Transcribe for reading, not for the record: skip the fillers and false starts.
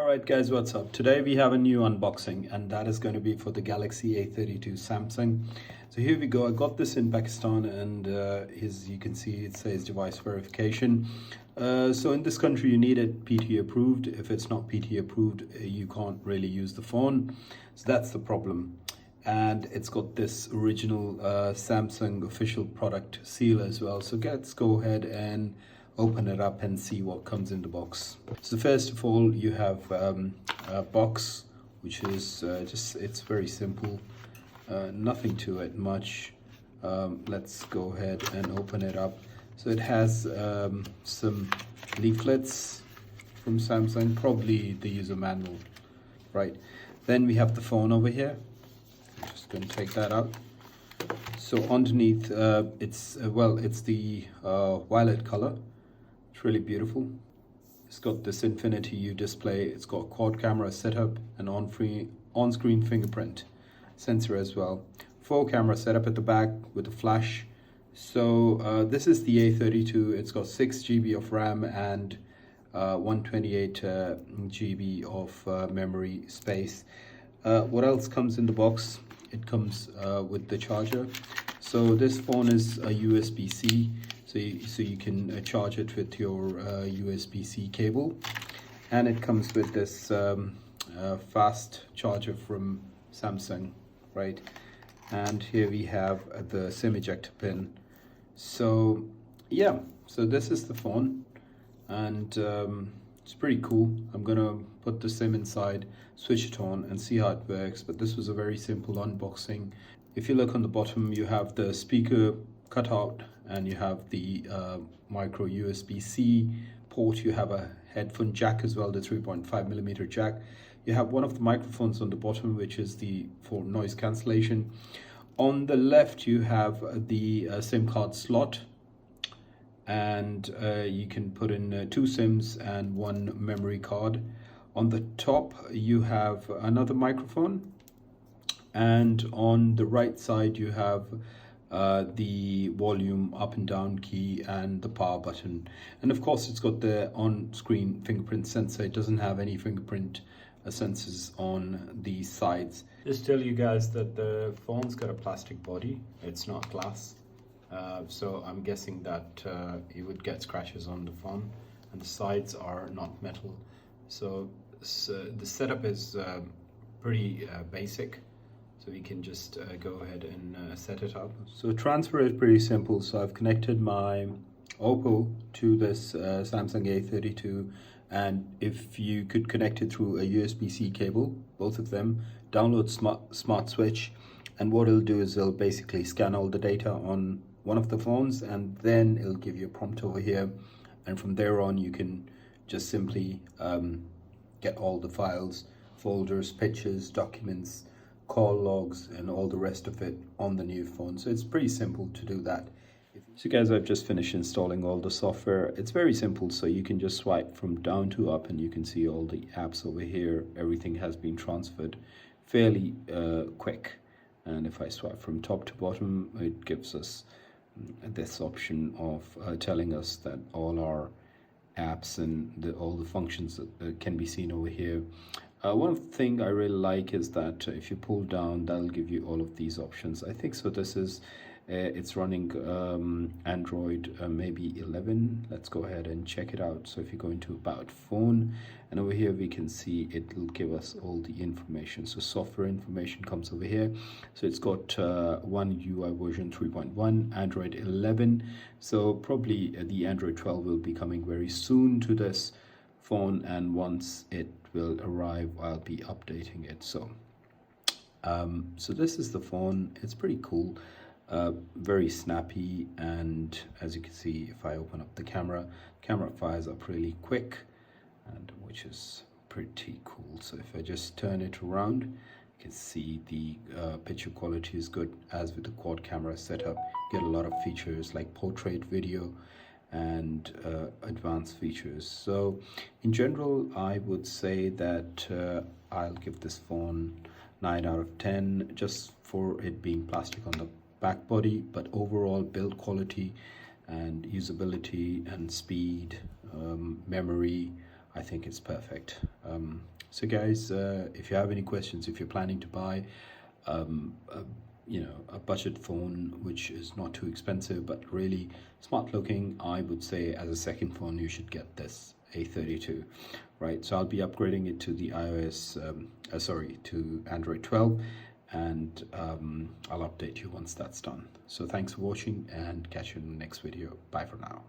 Alright guys, what's up? Today we have a new unboxing and that is going to be for the Galaxy A32 Samsung. So here we go. I got this in Pakistan and as you can see it says device verification. So in this country you need it PTA approved. If it's not PTA approved you can't really use the phone. So that's the problem. And it's got this original Samsung official product seal as well. So let's go ahead and open it up and see what comes in the box. So first of all you have a box which is it's very simple, nothing to it much. Let's go ahead and open it up. So it has some leaflets from Samsung, probably the user manual, right? Then we have the phone over here. I'm just going to take that out. So underneath it's the violet color. It's really beautiful. It's got this Infinity U display. It's got quad camera setup and on-screen fingerprint sensor as well. 4 camera setup at the back with a flash. So this is the A32. It's got 6 GB of RAM and 128 GB of memory space. What else comes in the box? It comes with the charger. So this phone is a USB-C, so you can charge it with your USB-C cable, and it comes with this fast charger from Samsung, right? And here we have the SIM ejector pin. So yeah, so this is the phone, and it's pretty cool. I'm gonna put the SIM inside, switch it on and see how it works, but this was a very simple unboxing. If you look on the bottom, you have the speaker cutout and you have the micro USB-C port. You have a headphone jack as well, the 3.5mm jack. You have one of the microphones on the bottom, which is for noise cancellation. On the left you have the SIM card slot, and you can put in 2 SIMs and 1 memory card. On the top you have another microphone, and on the right side you have the volume up and down key and the power button. And of course it's got the on-screen fingerprint sensor. It doesn't have any fingerprint sensors on the sides. Just tell you guys that the phone's got a plastic body, it's not glass. So I'm guessing that you would get scratches on the phone, and the sides are not metal. So the setup is pretty basic. So we can just go ahead and set it up. So transfer is pretty simple. So I've connected my Oppo to this Samsung A32, and if you could connect it through a USB-C cable, both of them, download Smart Switch, and what it'll do is it'll basically scan all the data on one of the phones, and then it'll give you a prompt over here, and from there on you can just simply get all the files, folders, pictures, documents, call logs and all the rest of it on the new phone. So it's pretty simple to do that. So guys, I've just finished installing all the software. It's very simple, so you can just swipe from down to up and you can see all the apps over here. Everything has been transferred fairly quick, and if I swipe from top to bottom it gives us this option of telling us that all our apps and all the functions that can be seen over here. One thing I really like is that if you pull down, that'll give you all of these options. I think so this is it's running Android maybe 11. Let's go ahead and check it out. So if you go into about phone, and over here we can see it will give us all the information. So software information comes over here. So it's got One UI version 3.1, Android 11. So probably the Android 12 will be coming very soon to this phone, and once it will arrive I'll be updating it. So so this is the phone. It's pretty cool, very snappy, and as you can see, if I open up the camera fires up really quick, and which is pretty cool. So if I just turn it around, you can see the picture quality is good. As with the quad camera setup, you get a lot of features like portrait video and advanced features. So in general I would say that I'll give this phone 9 out of 10 just for it being plastic on the back body, but overall build quality and usability and speed, memory, I think it's perfect. So guys, if you have any questions, if you're planning to buy a budget phone which is not too expensive but really smart looking, I would say as a second phone you should get this A32, right? So I'll be upgrading it to the to Android 12, and I'll update you once that's done. So thanks for watching, and catch you in the next video. Bye for now.